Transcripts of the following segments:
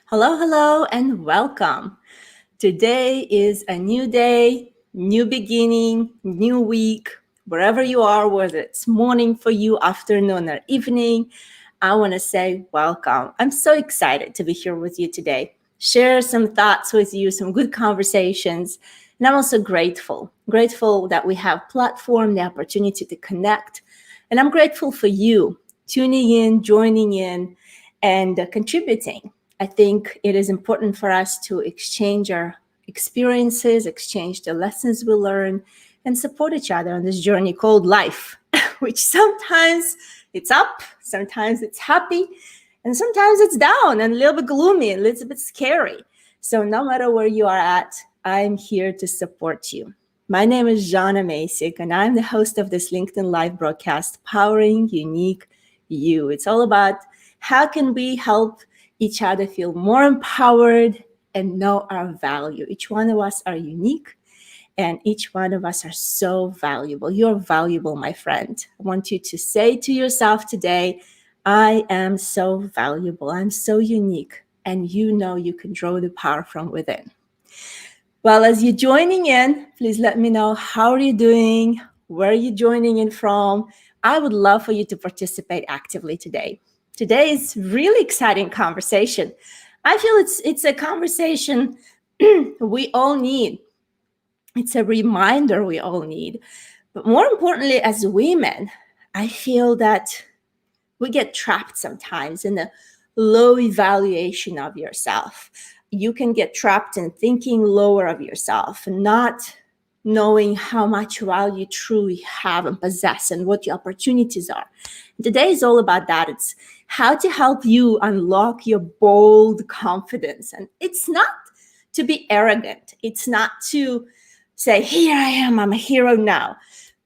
Hello, hello, and welcome. Today is a new day, new beginning, new week. Wherever you are, whether it's morning for you, afternoon, or evening, I want to say welcome. I'm so excited to be here with you today, share some thoughts with you, some good conversations. And I'm also grateful that we have platform, the opportunity to connect. And I'm grateful for you tuning in, joining in, and contributing. I think it is important for us to exchange our experiences, exchange the lessons we learn, and support each other on this journey called life, which sometimes it's up, sometimes it's happy, and sometimes it's down and a little bit gloomy and a little bit scary. So no matter where you are at, I'm here to support you. My name is Jana Masik, and I'm the host of this LinkedIn Live broadcast, Powering Unique You. It's all about how can we help each other feel more empowered and know our value. Each one of us are unique, and each one of us are so valuable. You're valuable, my friend. I want you to say to yourself today, I am so valuable. I'm so unique. And you know you can draw the power from within. Well, as you're joining in, please let me know how are you doing? Where are you joining in from? I would love for you to participate actively today. Today is really exciting conversation. I feel it's a conversation we all need. It's a reminder we all need. But more importantly, as women, I feel that we get trapped sometimes in the low evaluation of yourself. You can get trapped in thinking lower of yourself and not knowing how much value you truly have and possess and what your opportunities are. Today is all about that. It's how to help you unlock your bold confidence. And it's not to be arrogant. It's not to say, here I am, I'm a hero now.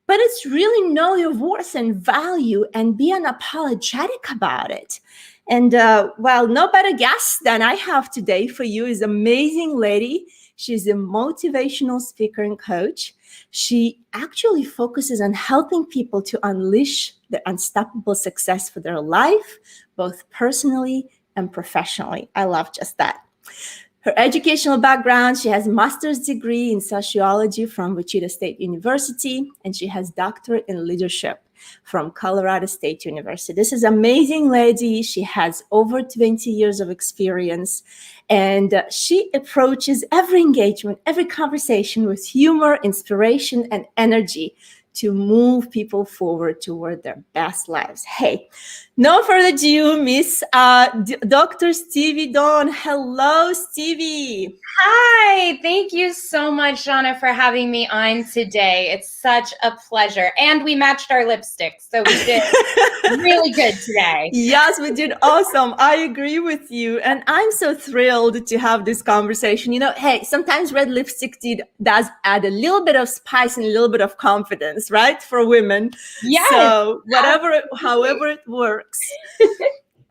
But it's really know your worth and value and be unapologetic about it. And no better guest than I have today for you is amazing lady. She's a motivational speaker and coach. She actually focuses on helping people to unleash the unstoppable success for their life, both personally and professionally. I love just that. Her educational background, she has a master's degree in sociology from Wichita State University, and she has doctorate in leadership from Colorado State University. This is an amazing lady. She has over 20 years of experience, and she approaches every engagement, every conversation with humor, inspiration, and energy to move people forward toward their best lives. Hey, no further ado, Miss Dr. Stevie Dawn. Hello, Stevie. Hi, thank you so much, Shauna, for having me on today. It's such a pleasure. And we matched our lipsticks, so we did really good today. Yes, we did awesome. I agree with you. And I'm so thrilled to have this conversation. You know, hey, sometimes red lipstick does add a little bit of spice and a little bit of confidence, right? For women. Yes. So however it works.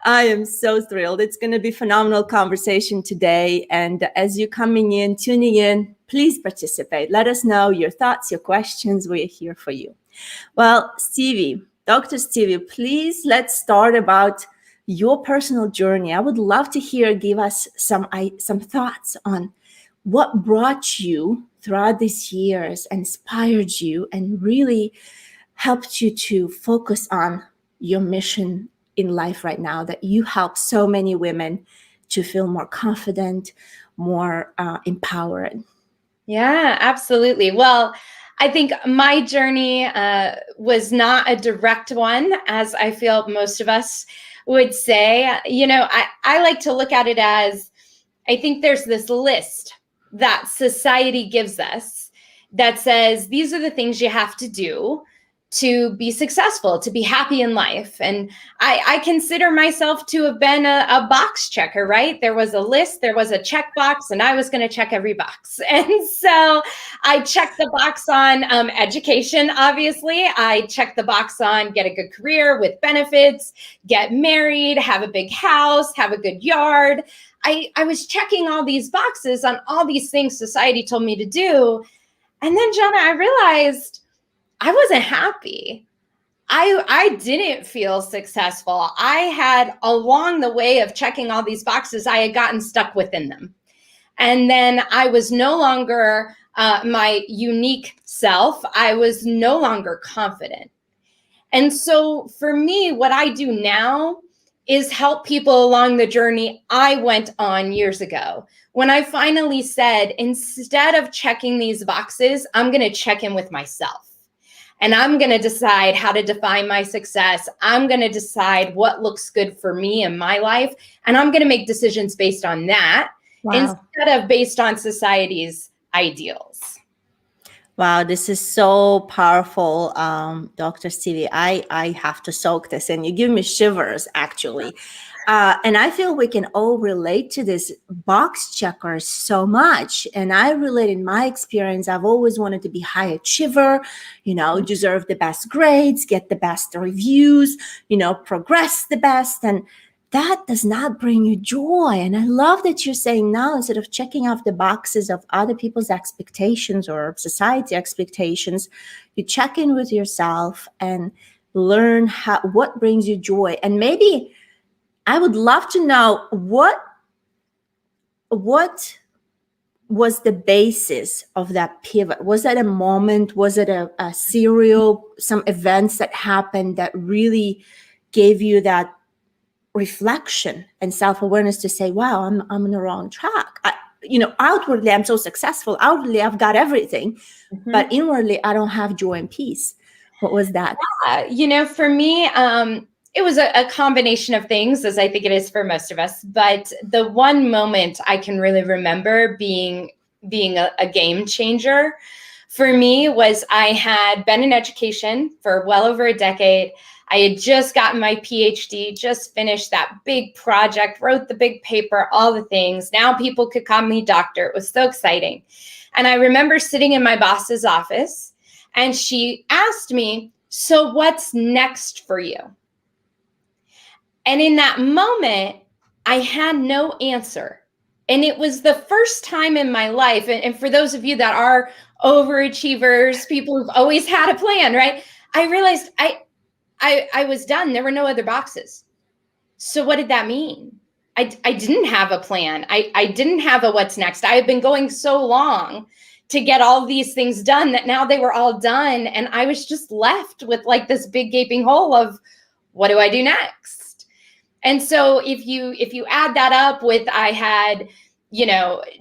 I am so thrilled. It's going to be a phenomenal conversation today. And as you're coming in, tuning in, please participate. Let us know your thoughts, your questions. We're here for you. Well, Stevie, Dr. Stevie, please let's start about your personal journey. I would love to give us some thoughts on what brought you throughout these years, inspired you, and really helped you to focus on your mission in life right now, that you help so many women to feel more confident, more empowered. Yeah, absolutely. Well, I think my journey was not a direct one, as I feel most of us would say. You know, I like to look at it as, I think there's this list that society gives us that says, these are the things you have to do to be successful, to be happy in life. And I consider myself to have been a box checker, right? There was a list, there was a checkbox, and I was going to check every box. And so I checked the box on education, obviously. I checked the box on get a good career with benefits, get married, have a big house, have a good yard. I was checking all these boxes on all these things society told me to do. And then, Jonah, I realized I wasn't happy. I didn't feel successful. I had, along the way of checking all these boxes, I had gotten stuck within them. And then I was no longer my unique self. I was no longer confident. And so for me, what I do now is help people along the journey I went on years ago. When I finally said, instead of checking these boxes, I'm going to check in with myself. And I'm going to decide how to define my success. I'm going to decide what looks good for me in my life. And I'm going to make decisions based on that instead of based on society's ideals. Wow, this is so powerful, Dr. Stevie. I have to soak this in. You give me shivers, actually. And I feel we can all relate to this box checker so much. And I relate in my experience. I've always wanted to be high achiever, deserve the best grades, get the best reviews, progress the best. And that does not bring you joy. And I love that you're saying now, instead of checking off the boxes of other people's expectations or society expectations, you check in with yourself and learn what brings you joy. And maybe I would love to know what was the basis of that pivot. Was that a moment? Was it a serial, some events that happened that really gave you that reflection and self-awareness to say, wow, I'm on the wrong track. Outwardly, I'm so successful. Outwardly, I've got everything, but inwardly, I don't have joy and peace. What was that? For me, it was a combination of things, as I think it is for most of us. But the one moment I can really remember being a game changer for me was I had been in education for well over a decade. I had just gotten my PhD, just finished that big project, wrote the big paper, all the things. Now people could call me doctor. It was so exciting. And I remember sitting in my boss's office, and she asked me, so what's next for you? And in that moment, I had no answer. And it was the first time in my life, and for those of you that are overachievers, people who've always had a plan, right? I realized I was done. There were no other boxes. So what did that mean? I didn't have a plan. I didn't have a what's next. I had been going so long to get all these things done that now they were all done. And I was just left with like this big gaping hole of, what do I do next? And so if you add that up with, I had,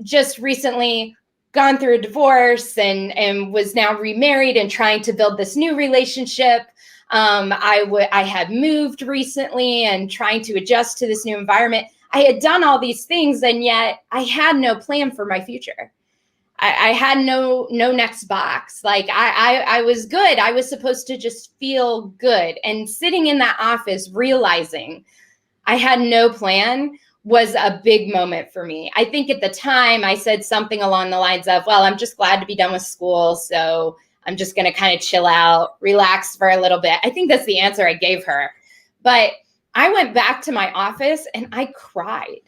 just recently gone through a divorce and was now remarried and trying to build this new relationship. I had moved recently and trying to adjust to this new environment. I had done all these things, and yet I had no plan for my future. I had no next box. Like I was good. I was supposed to just feel good. And sitting in that office, realizing I had no plan was a big moment for me. I think at the time I said something along the lines of, well, I'm just glad to be done with school. So I'm just going to kind of chill out, relax for a little bit. I think that's the answer I gave her. But I went back to my office and I cried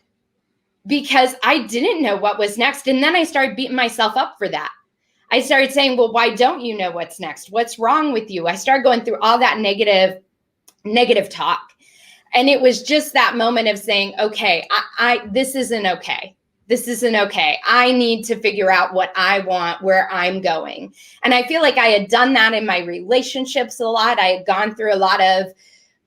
because I didn't know what was next. And then I started beating myself up for that. I started saying, well, why don't you know what's next? What's wrong with you? I started going through all that negative talk. And it was just that moment of saying, okay, this isn't okay. This isn't okay. I need to figure out what I want, where I'm going. And I feel like I had done that in my relationships a lot. I had gone through a lot of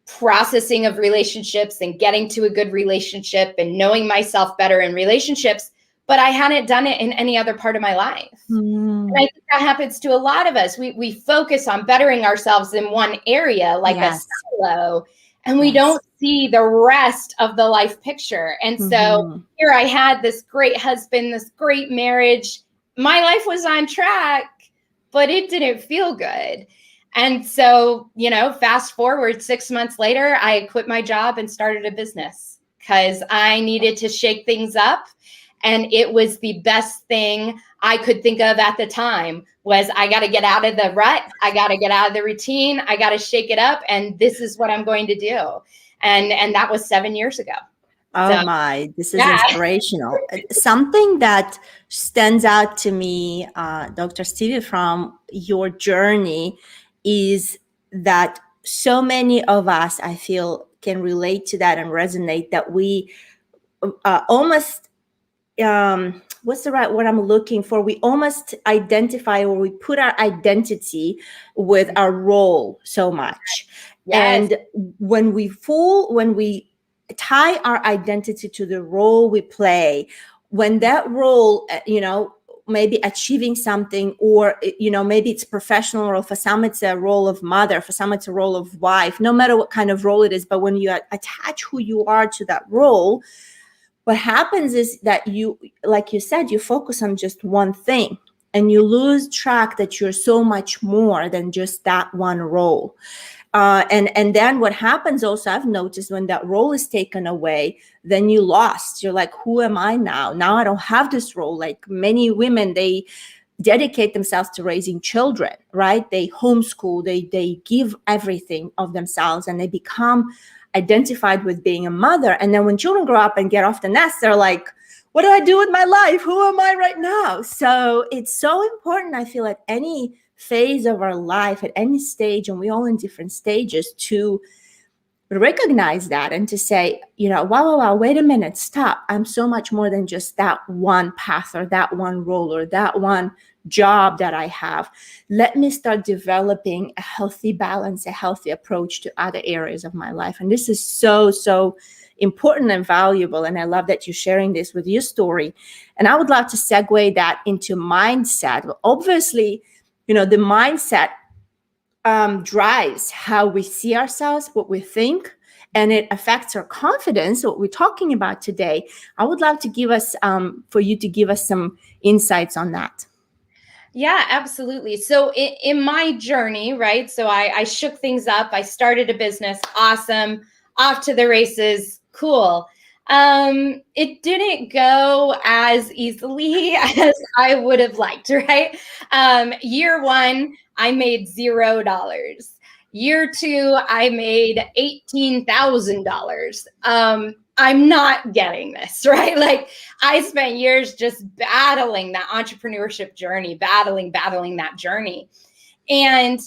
processing of relationships and getting to a good relationship and knowing myself better in relationships, but I hadn't done it in any other part of my life. And I think that happens to a lot of us. We focus on bettering ourselves in one area, like a silo, and we don't see the rest of the life picture. And so here I had this great husband, this great marriage. My life was on track, but it didn't feel good. And so, fast forward 6 months later, I quit my job and started a business because I needed to shake things up. And it was the best thing I could think of at the time was I got to get out of the rut. I got to get out of the routine. I got to shake it up. And this is what I'm going to do. And that was 7 years ago. Oh my, this is inspirational. Something that stands out to me, Dr. Stevie, from your journey is that so many of us, I feel, can relate to that and resonate, that we almost what's the right word I'm looking for? We almost identify, or we put our identity with our role so much. Yes. And when we tie our identity to the role we play, when that role, maybe achieving something, or, maybe it's professional, or for some it's a role of mother, for some it's a role of wife, no matter what kind of role it is. But when you attach who you are to that role, what happens is that you, like you said, you focus on just one thing, and you lose track that you're so much more than just that one role. And then what happens also, I've noticed, when that role is taken away, then you lost. You're like, who am I now? Now I don't have this role. Like many women, they dedicate themselves to raising children, right? They homeschool, they give everything of themselves, and they become identified with being a mother. And then when children grow up and get off the nest, they're like, what do I do with my life? Who am I right now? So it's so important, I feel, at any phase of our life, at any stage, and we all in different stages, to recognize that and to say, wow, wait a minute, stop. I'm so much more than just that one path, or that one role, or that one job that I have. Let me start developing a healthy balance, a healthy approach to other areas of my life. And this is so, so important and valuable. And I love that you're sharing this with your story. And I would love to segue that into mindset. Well, obviously, the mindset drives how we see ourselves, what we think, and it affects our confidence, what we're talking about today. I would love to for you to give us some insights on that. Yeah, absolutely. So in my journey, right? So I shook things up. I started a business. Awesome. Off to the races. Cool. It didn't go as easily as I would have liked, right? Year one, I made $0. Year two, I made $18,000. I'm not getting this, right? Like I spent years just battling that entrepreneurship journey, battling that journey. And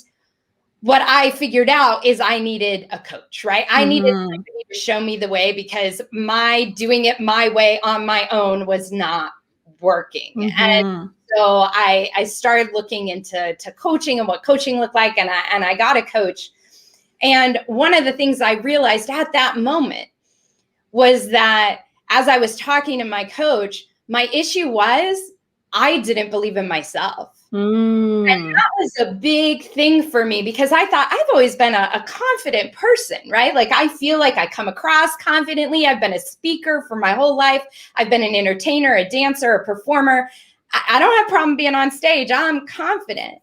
what I figured out is I needed a coach, right? I needed somebody to show me the way, because my doing it my way on my own was not working. And so I started looking into coaching and what coaching looked like. And I got a coach. And one of the things I realized at that moment was that as I was talking to my coach, my issue was I didn't believe in myself. And that was a big thing for me, because I thought I've always been a confident person, right? Like I feel like I come across confidently. I've been a speaker for my whole life. I've been an entertainer, a dancer, a performer. I don't have a problem being on stage. I'm confident.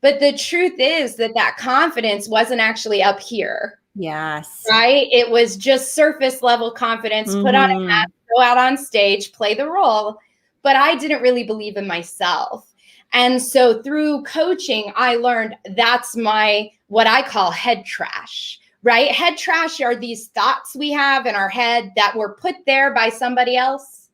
But the truth is that confidence wasn't actually up here. Yes. Right? It was just surface level confidence, put on a hat, go out on stage, play the role. But I didn't really believe in myself. And so through coaching, I learned that's what I call head trash, right? Head trash are these thoughts we have in our head that were put there by somebody else,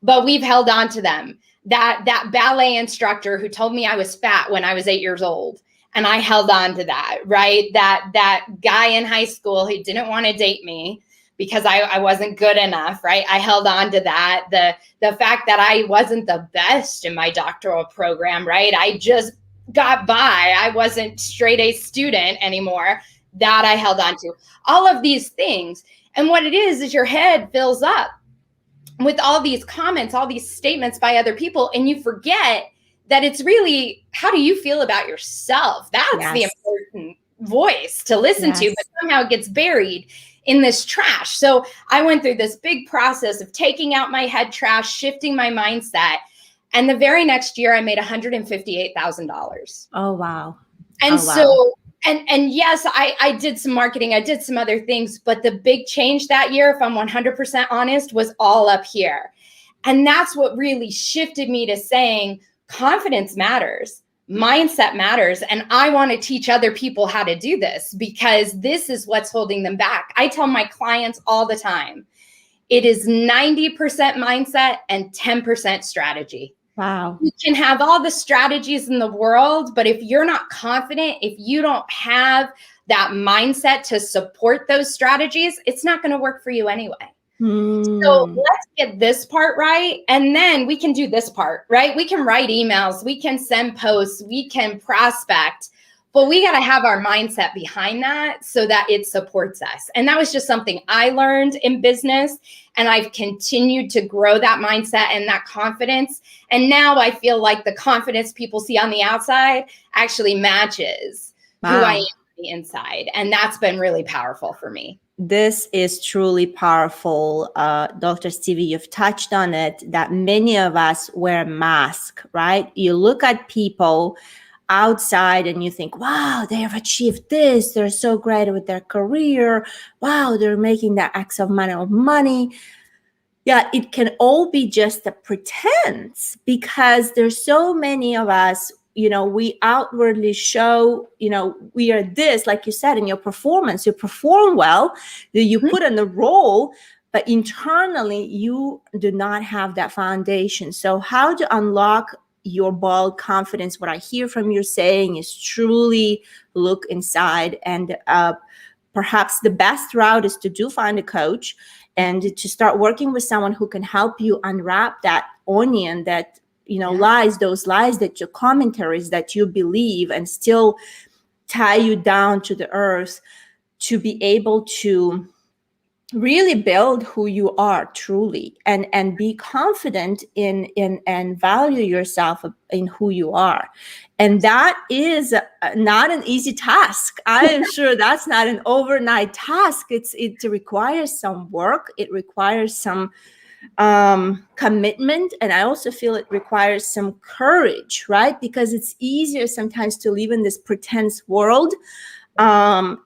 but we've held on to them. That ballet instructor who told me I was fat when I was 8 years old, and I held on to that, right? That guy in high school who didn't want to date me because I wasn't good enough, right? I held on to that. The fact that I wasn't the best in my doctoral program, right? I just got by. I wasn't straight A student anymore. That I held on to. All of these things. And what it is your head fills up with all these comments, all these statements by other people, and you forget that it's really, how do you feel about yourself? That's the important voice to listen to, but somehow it gets buried in this trash. So I went through this big process of taking out my head trash, shifting my mindset. And the very next year I made $158,000. Oh, wow. And and yes, I did some marketing. I did some other things, but the big change that year, if I'm 100% honest, was all up here. And that's what really shifted me to saying confidence matters. Mindset matters. And I want to teach other people how to do this, because this is what's holding them back. I tell my clients all the time, it is 90% mindset and 10% strategy. Wow. You can have all the strategies in the world, but if you're not confident, if you don't have that mindset to support those strategies, it's not going to work for you anyway. So let's get this part right. And then we can do this part, right? We can write emails, we can send posts, we can prospect, but we got to have our mindset behind that so that it supports us. And that was just something I learned in business. And I've continued to grow that mindset and that confidence. And now I feel like the confidence people see on the outside actually matches who I am on the inside. And that's been really powerful for me. This is truly powerful. Dr. Stevie, you've touched on it, that many of us wear masks, right? You look at people outside and you think, wow, they have achieved this. They're so great with their career. Wow, they're making that X amount of money. Yeah, it can all be just a pretense because there's so many of us, we outwardly show, we are this, like you said, in your performance, you perform well, you put in the role, but internally you do not have that foundation. So how to unlock your bold confidence? What I hear from you saying is truly look inside, and perhaps the best route is to find a coach and to start working with someone who can help you unwrap that onion that those lies that your commentaries that you believe and still tie you down to the earth, to be able to really build who you are truly and be confident in and value yourself in who you are. And that is not an easy task. I am sure that's not an overnight task. It requires some work. It requires some commitment. And I also feel it requires some courage, right? Because it's easier sometimes to live in this pretense world and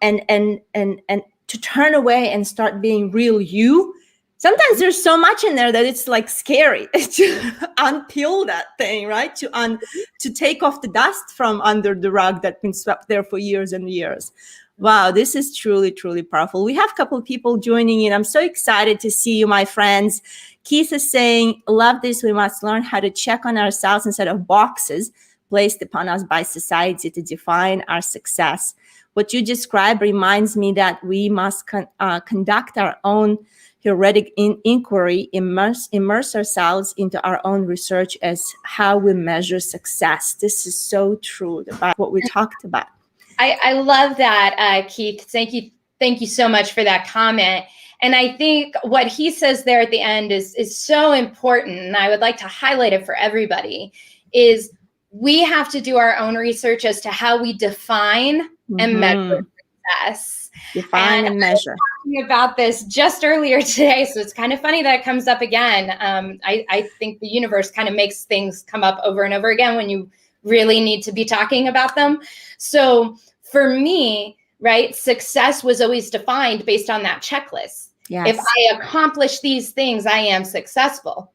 to turn away and start being real you. Sometimes there's so much in there that it's like scary to unpeel that thing, right? To take off the dust from under the rug that's been swept there for years and years. Wow, this is truly, truly powerful. We have a couple of people joining in. I'm so excited to see you, my friends. Keith is saying, love this. We must learn how to check on ourselves instead of boxes placed upon us by society to define our success. What you describe reminds me that we must conduct our own theoretic inquiry, immerse ourselves into our own research as how we measure success. This is so true about what we talked about. I love that, Keith. Thank you so much for that comment. And I think what he says there at the end is so important, and I would like to highlight it for everybody, is we have to do our own research as to how we define and measure success. Define and measure. I was talking about this just earlier today, so it's kind of funny that it comes up again. I think the universe kind of makes things come up over and over again when you really need to be talking about them. So for me, right, success was always defined based on that checklist. Yes. If I accomplish these things, I am successful.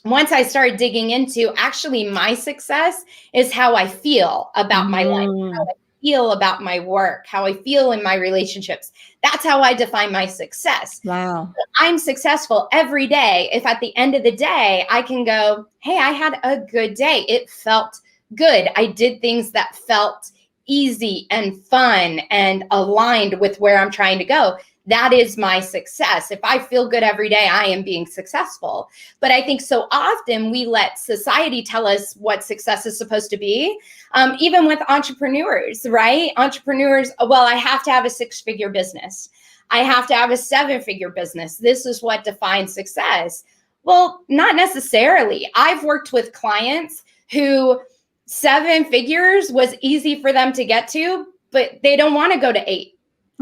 Once I started digging into actually my success is how I feel about my life, how I feel about my work, how I feel in my relationships. That's how I define my success. Wow. I'm successful every day if at the end of the day, I can go, hey, I had a good day. It felt good. I did things that felt easy and fun and aligned with where I'm trying to go. That is my success. If I feel good every day, I am being successful. But I think so often we let society tell us what success is supposed to be, even with entrepreneurs, right? Entrepreneurs, well, I have to have a 6-figure business. I have to have a 7-figure business. This is what defines success. Well, not necessarily. I've worked with clients who 7 figures was easy for them to get to, but they don't want to go to 8.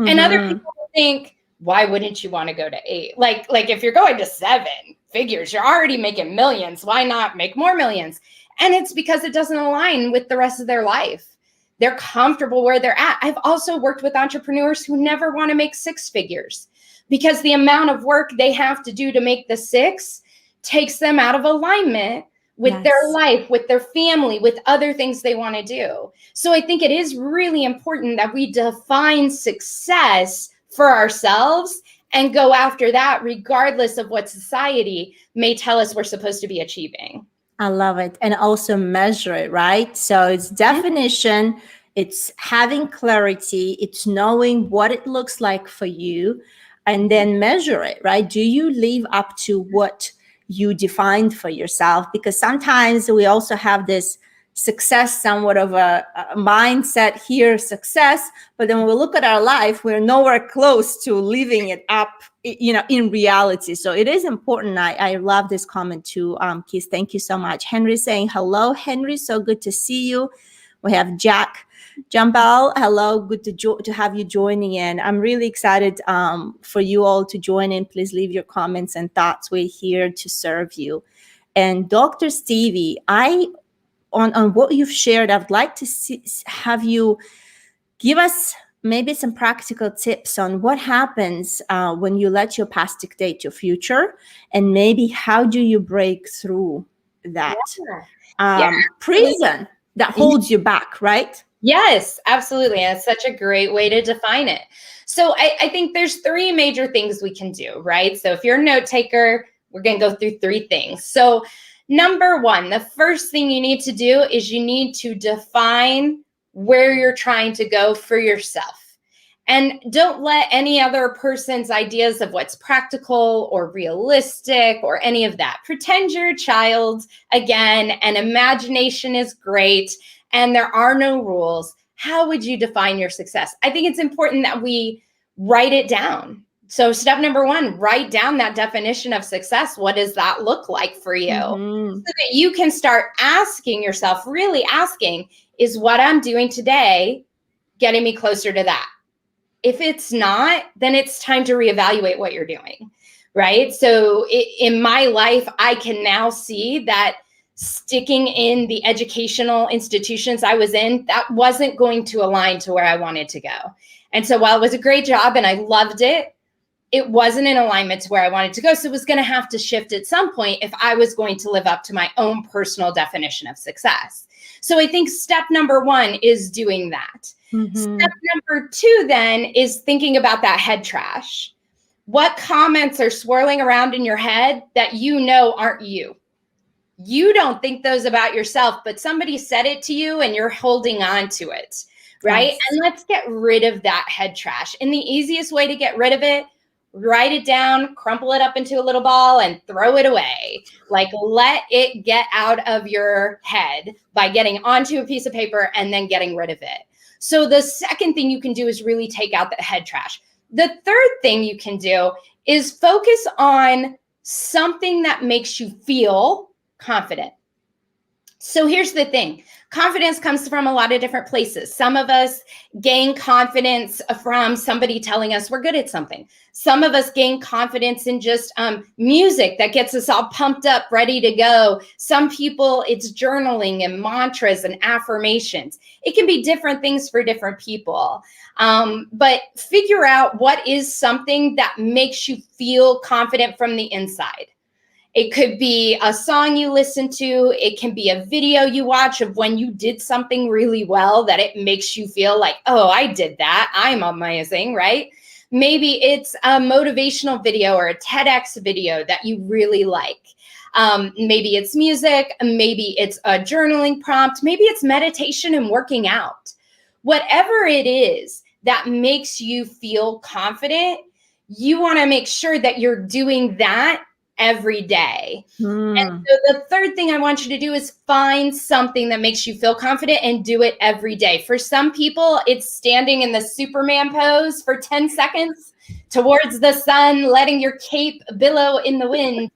And other people think, why wouldn't you want to go to 8? Like if you're going to 7 figures, you're already making millions. Why not make more millions? And it's because it doesn't align with the rest of their life. They're comfortable where they're at. I've also worked with entrepreneurs who never want to make 6 figures because the amount of work they have to do to make the 6 takes them out of alignment with their life, with their family, with other things they want to do. So I think it is really important that we define success for ourselves and go after that regardless of what society may tell us we're supposed to be achieving. I love it. And also measure it, right? So it's definition, It's having clarity. It's knowing what it looks like for you, and then measure it, right? Do you live up to what you defined for yourself? Because sometimes we also have this success, somewhat of a mindset here, success, but then when we look at our life, we're nowhere close to living it up, in reality. So it is important. I love this comment too, Keith. Thank you so much. Henry saying hello. Henry, so good to see you. We have Jack Jambal, hello, good to have you joining in. I'm really excited for you all to join in. Please leave your comments and thoughts. We're here to serve you. And Dr. Stevie, on what you've shared, I'd like to have you give us maybe some practical tips on what happens when you let your past dictate your future, and maybe how do you break through that prison that holds you back, right? Yes, absolutely. And it's such a great way to define it. So I think there's three major things we can do, right? So if you're a note taker, we're going to go through three things. So number one, the first thing you need to do is you need to define where you're trying to go for yourself. And don't let any other person's ideas of what's practical or realistic or any of that. Pretend you're a child again, and imagination is great, and there are no rules. How would you define your success? I think it's important that we write it down. So step number one, write down that definition of success. What does that look like for you? So that you can start asking yourself, really asking, is what I'm doing today getting me closer to that? If it's not, then it's time to reevaluate what you're doing, right? So in my life, I can now see that sticking in the educational institutions I was in, that wasn't going to align to where I wanted to go. And so while it was a great job and I loved it, it wasn't in alignment to where I wanted to go. So it was going to have to shift at some point if I was going to live up to my own personal definition of success. So I think step number one is doing that. Step number two then is thinking about that head trash. What comments are swirling around in your head that you know aren't you? You don't think those about yourself, but somebody said it to you and you're holding on to it, right? Yes. And let's get rid of that head trash. And the easiest way to get rid of it, write it down, crumple it up into a little ball and throw it away. Like, let it get out of your head by getting onto a piece of paper and then getting rid of it. So the second thing you can do is really take out the head trash. The third thing you can do is focus on something that makes you feel confident. So here's the thing. Confidence comes from a lot of different places. Some of us gain confidence from somebody telling us we're good at something. Some of us gain confidence in just music that gets us all pumped up, ready to go. Some people, it's journaling and mantras and affirmations. It can be different things for different people. But figure out what is something that makes you feel confident from the inside. It could be a song you listen to. It can be a video you watch of when you did something really well that it makes you feel like, oh, I did that. I'm amazing, right? Maybe it's a motivational video or a TEDx video that you really like. Maybe it's music. Maybe it's a journaling prompt. Maybe it's meditation and working out. Whatever it is that makes you feel confident, you want to make sure that you're doing that every day. And so the third thing I want you to do is find something that makes you feel confident and do it every day. For some people, it's standing in the Superman pose for 10 seconds towards the sun, letting your cape billow in the wind.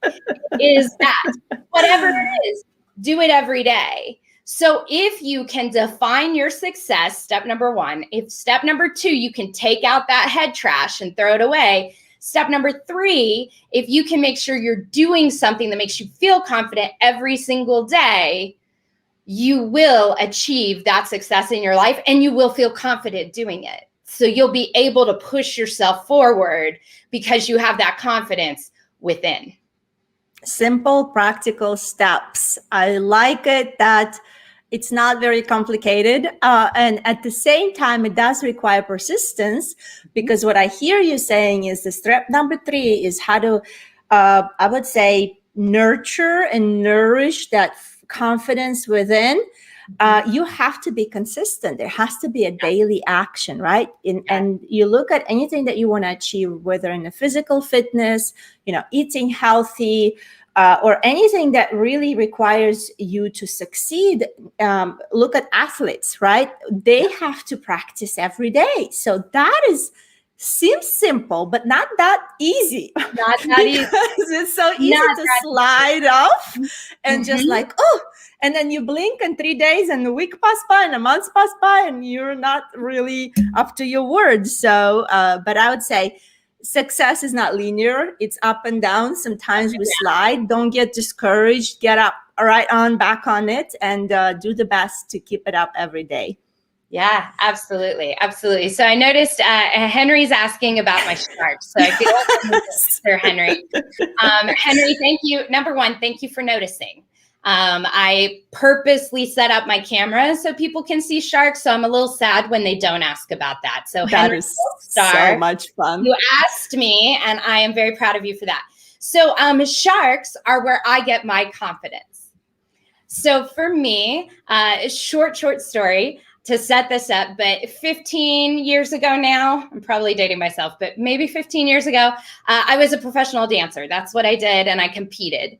Is that. Whatever it is, do it every day. So if you can define your success, step number one, if step number two, you can take out that head trash and throw it away. Step number three, if you can make sure you're doing something that makes you feel confident every single day, you will achieve that success in your life and you will feel confident doing it. So you'll be able to push yourself forward because you have that confidence within. Simple, practical steps. I like it that it's not very complicated. And at the same time, it does require persistence, because what I hear you saying is the step number three is how to, I would say, nurture and nourish that confidence within. you have to be consistent. There has to be a daily action, right? And you look at anything that you want to achieve, whether in the physical fitness, eating healthy, or anything that really requires you to succeed. Look at athletes, right? They have to practice every day. So that seems simple, but not that easy. Not that easy. Because it's so easy to slide off and just like, and then you blink and 3 days and a week pass by and a month pass by and you're not really up to your word. So, but I would say success is not linear. It's up and down. Sometimes we slide. Don't get discouraged. Get up, right on, back on it, and do the best to keep it up every day. Yeah, absolutely. Absolutely. So I noticed Henry's asking about my sharks. So I feel like I'm Sir Henry. Henry, thank you. Number one, thank you for noticing. I purposely set up my camera so people can see sharks. So I'm a little sad when they don't ask about that. So that Henry is so much fun. You asked me, and I am very proud of you for that. So sharks are where I get my confidence. So for me, short story to set this up, but 15 years ago now, I'm probably dating myself, but maybe 15 years ago, I was a professional dancer. That's what I did, and I competed.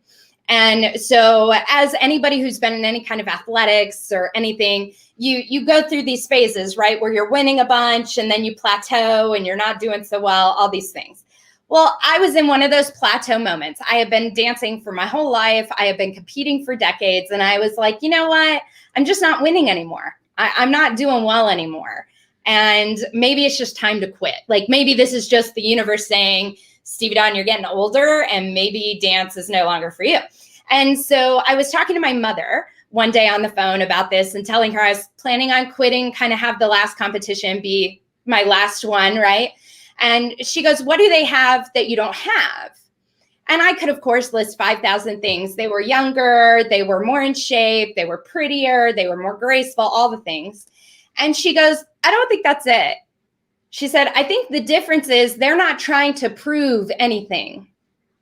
And so as anybody who's been in any kind of athletics or anything, you go through these phases, right, where you're winning a bunch and then you plateau and you're not doing so well, all these things. Well, I was in one of those plateau moments. I have been dancing for my whole life. I have been competing for decades. And I was like, you know what? I'm just not winning anymore. I'm not doing well anymore. And maybe it's just time to quit. Like maybe this is just the universe saying, Stevie Dawn, you're getting older and maybe dance is no longer for you. And so I was talking to my mother one day on the phone about this and telling her I was planning on quitting, kind of have the last competition be my last one, right? And she goes, what do they have that you don't have? And I could, of course, list 5,000 things. They were younger, they were more in shape, they were prettier, they were more graceful, all the things. And she goes, I don't think that's it. She said, I think the difference is they're not trying to prove anything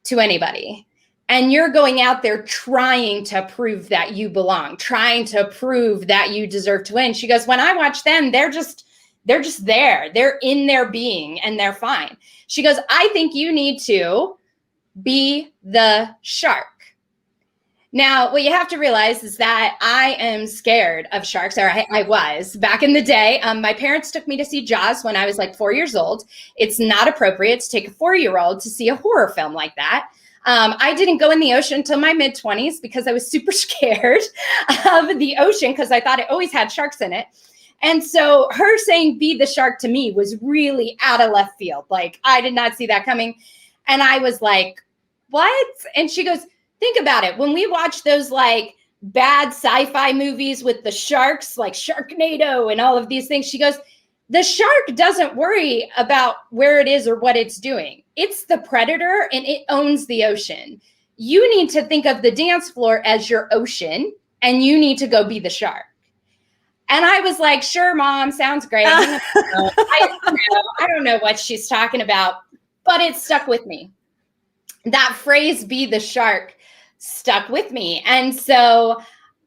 to anybody. And you're going out there trying to prove that you belong, trying to prove that you deserve to win. She goes, when I watch them, they're just there. They're in their being and they're fine. She goes, I think you need to be the shark. Now, what you have to realize is that I am scared of sharks, or I was back in the day. My parents took me to see Jaws when I was like 4 years old. It's not appropriate to take a 4-year-old to see a horror film like that. I didn't go in the ocean until my mid-20s because I was super scared of the ocean because I thought it always had sharks in it. And so her saying be the shark to me was really out of left field. Like I did not see that coming. And I was like, what? And she goes, think about it. When we watch those like bad sci-fi movies with the sharks, like Sharknado and all of these things, she goes, the shark doesn't worry about where it is or what it's doing. It's the predator and it owns the ocean. You need to think of the dance floor as your ocean and you need to go be the shark. And I was like, sure, Mom, sounds great. I don't know what she's talking about, but it stuck with me. That phrase, be the shark, stuck with me. And so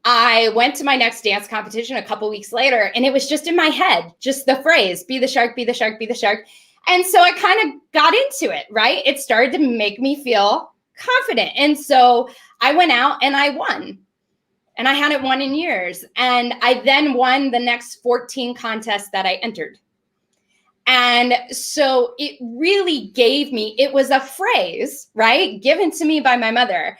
I went to my next dance competition a couple weeks later, and it was just in my head, just the phrase, be the shark, be the shark, be the shark. And so I kind of got into it, right? It started to make me feel confident. And so I went out and I won. And I hadn't won in years. And I then won the next 14 contests that I entered. And so it really gave me, it was a phrase, right, given to me by my mother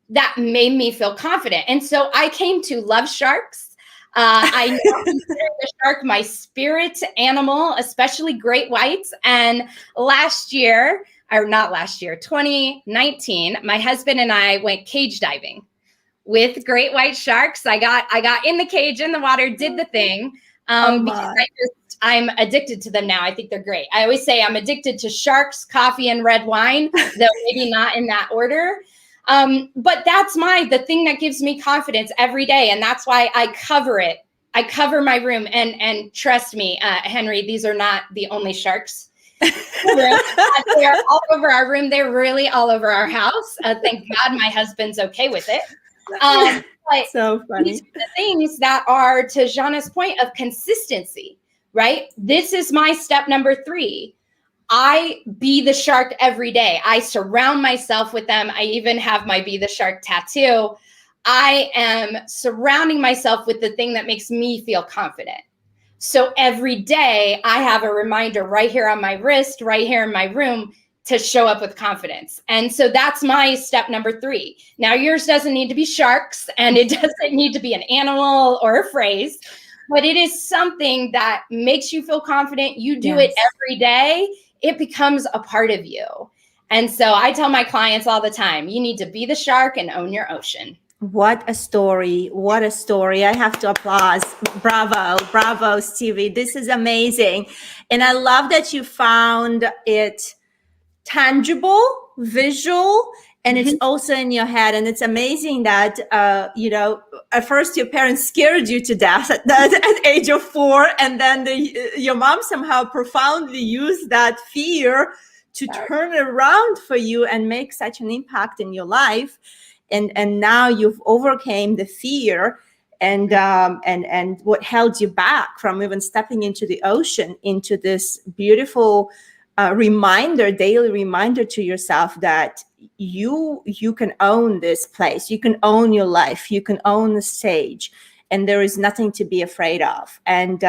that made me feel confident. And so I came to love sharks. I now consider the shark my spirit animal, especially great whites. And last year, or not last year, 2019, my husband and I went cage diving with great white sharks. I got in the cage, in the water, did the thing. Because I'm addicted to them now. I think they're great. I always say I'm addicted to sharks, coffee, and red wine, though maybe not in that order. But that's the thing that gives me confidence every day. And that's why I cover it. I cover my room. And trust me, Henry, these are not the only sharks. They are all over our room. They're really all over our house. Thank God my husband's okay with it. But So these funny. are the things that are, to Jana's point, of consistency, right? This is my step number 3. I be the shark every day. I surround myself with them. I even have my be the shark tattoo. I am surrounding myself with the thing that makes me feel confident. So every day I have a reminder right here on my wrist, right here in my room, to show up with confidence. And so that's my step number 3. Now, yours doesn't need to be sharks, and it doesn't need to be an animal or a phrase, but it is something that makes you feel confident. You do it every day, it becomes a part of you. And so I tell my clients all the time, you need to be the shark and own your ocean. What a story. What a story. I have to applaud. Bravo. Bravo, Stevie. This is amazing. And I love that you found it tangible, visual, and it's also in your head. And it's amazing that, at first your parents scared you to death at the age of 4. And then your mom somehow profoundly used that fear to turn it around for you and make such an impact in your life. And now you've overcame the fear and what held you back from even stepping into the ocean, into this beautiful daily reminder to yourself that you can own this place, you can own your life, you can own the stage, and there is nothing to be afraid of, and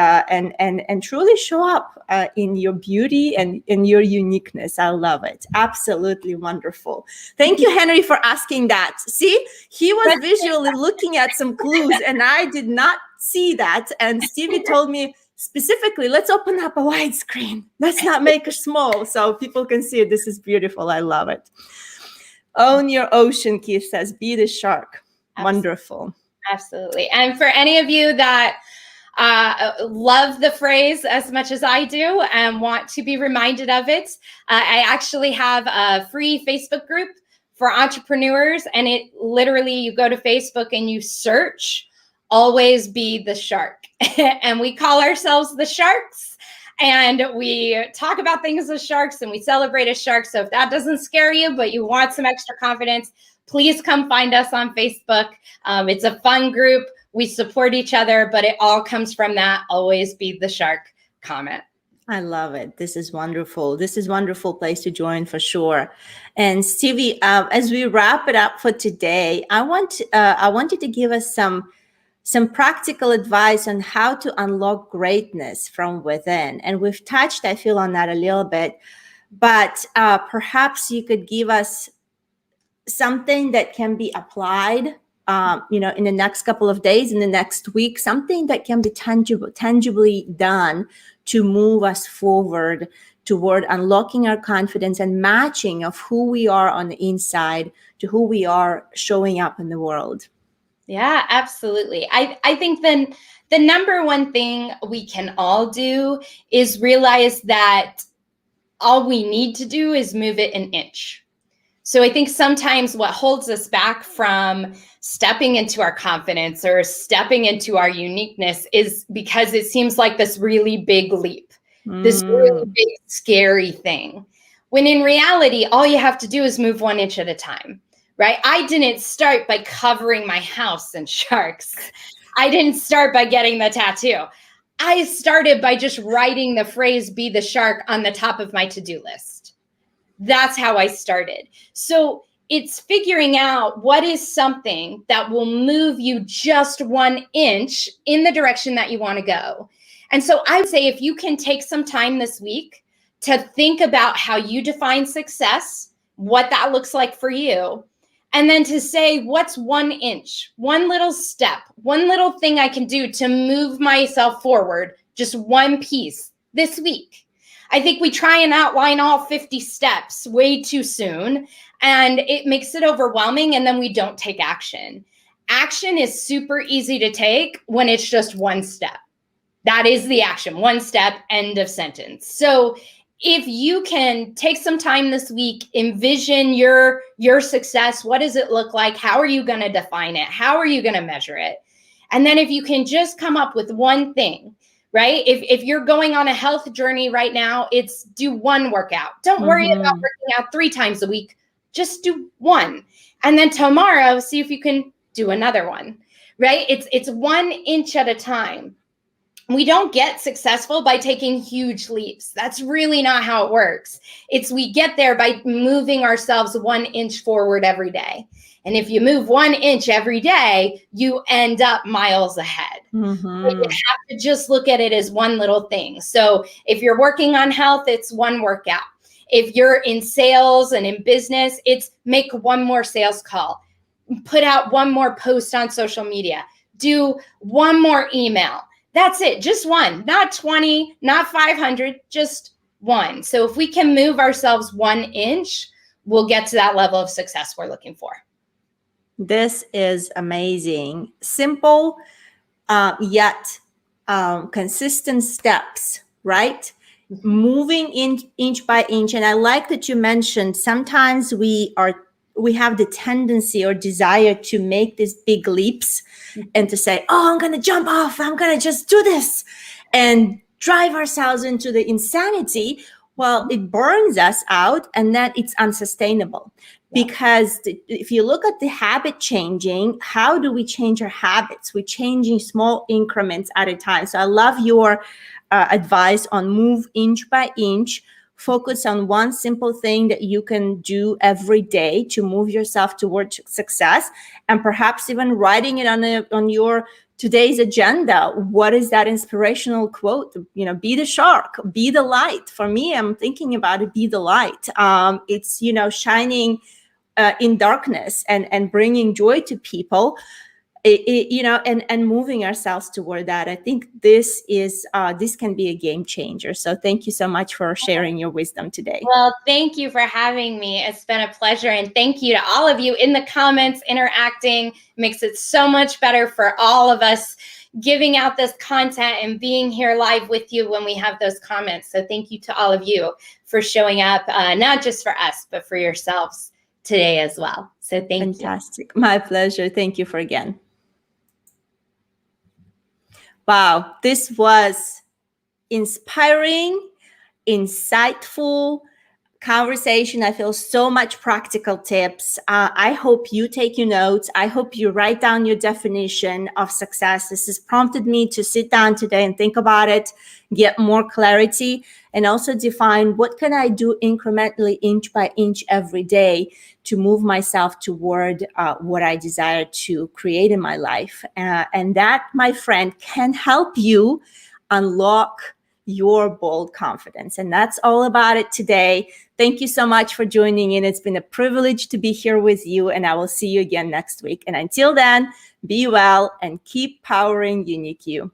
truly show up in your beauty and in your uniqueness. I love it. Absolutely wonderful. Thank you, Henry, for asking that. See, he was visually looking at some clues, and I did not see that. And Stevie told me specifically, let's open up a wide screen. Let's not make it small so people can see it. This is beautiful. I love it. Own your ocean, Keith says. Be the shark. Absolutely. Wonderful. Absolutely. And for any of you that love the phrase as much as I do and want to be reminded of it, I actually have a free Facebook group for entrepreneurs. And it literally, you go to Facebook and you search, always be the shark. And we call ourselves the sharks. And we talk about things as sharks and we celebrate as sharks. So if that doesn't scare you, but you want some extra confidence, please come find us on Facebook. It's a fun group. We support each other, but it all comes from that always be the shark comment. I love it. This is wonderful. This is a wonderful place to join for sure. And Stevie, as we wrap it up for today, I want you to give us some practical advice on how to unlock greatness from within. And we've touched, I feel, on that a little bit, but perhaps you could give us something that can be applied, in the next couple of days, in the next week, something that can be tangibly done to move us forward toward unlocking our confidence and matching of who we are on the inside to who we are showing up in the world. Yeah, absolutely. I think then the number one thing we can all do is realize that all we need to do is move it an inch. So I think sometimes what holds us back from stepping into our confidence or stepping into our uniqueness is because it seems like this really big leap, this really big, scary thing. When in reality, all you have to do is move 1 inch at a time, right? I didn't start by covering my house in sharks. I didn't start by getting the tattoo. I started by just writing the phrase, be the shark, on the top of my to-do list. That's how I started. So it's figuring out what is something that will move you just 1 inch in the direction that you want to go. And so I would say if you can take some time this week to think about how you define success, what that looks like for you, and then to say, what's 1 inch, one little step, one little thing I can do to move myself forward, just one piece this week. I think we try and outline all 50 steps way too soon, and it makes it overwhelming, and then we don't take action. Action is super easy to take when it's just one step. That is the action, one step, end of sentence. So if you can take some time this week, envision your success. What does it look like? How are you going to define it? How are you going to measure it? And then if you can just come up with one thing, right? If you're going on a health journey right now, it's do one workout. Don't worry about working out 3 times a week. Just do one. And then tomorrow, see if you can do another one, right? It's 1 inch at a time. We don't get successful by taking huge leaps. That's really not how it works. It's we get there by moving ourselves 1 inch forward every day. And if you move 1 inch every day, you end up miles ahead. But you have to just look at it as one little thing. So if you're working on health, it's one workout. If you're in sales and in business, it's make one more sales call, put out one more post on social media, do one more email. That's it. Just one, not 20, not 500, just one. So if we can move ourselves 1 inch, we'll get to that level of success we're looking for. This is amazing. Simple, yet consistent steps, right? Moving inch by inch. And I like that you mentioned sometimes we have the tendency or desire to make these big leaps and to say, oh, I'm going to jump off. I'm going to just do this and drive ourselves into the insanity. Well, it burns us out and then it's unsustainable. Yeah. Because if you look at the habit changing, how do we change our habits? We're changing small increments at a time. So I love your advice on move inch by inch. Focus on one simple thing that you can do every day to move yourself towards success, and perhaps even writing it on your today's agenda. What is that inspirational quote? Be the shark, be the light. For me, I'm thinking about it, be the light. It's, shining in darkness and bringing joy to people. And moving ourselves toward that. I think this can be a game changer. So thank you so much for sharing your wisdom today. Well, thank you for having me. It's been a pleasure. And thank you to all of you in the comments interacting. Makes it so much better for all of us giving out this content and being here live with you when we have those comments. So thank you to all of you for showing up, not just for us, but for yourselves today as well. So thank you. Fantastic. My pleasure. Thank you for again. Wow, this was inspiring, insightful conversation. I feel so much practical tips. I hope you take your notes. I hope you write down your definition of success. This has prompted me to sit down today and think about it, get more clarity, and also define what can I do incrementally, inch by inch every day to move myself toward what I desire to create in my life. And that, my friend, can help you unlock your bold confidence. And that's all about it today. Thank you so much for joining in. It's been a privilege to be here with you, and I will see you again next week. And until then, be well and keep powering unique you.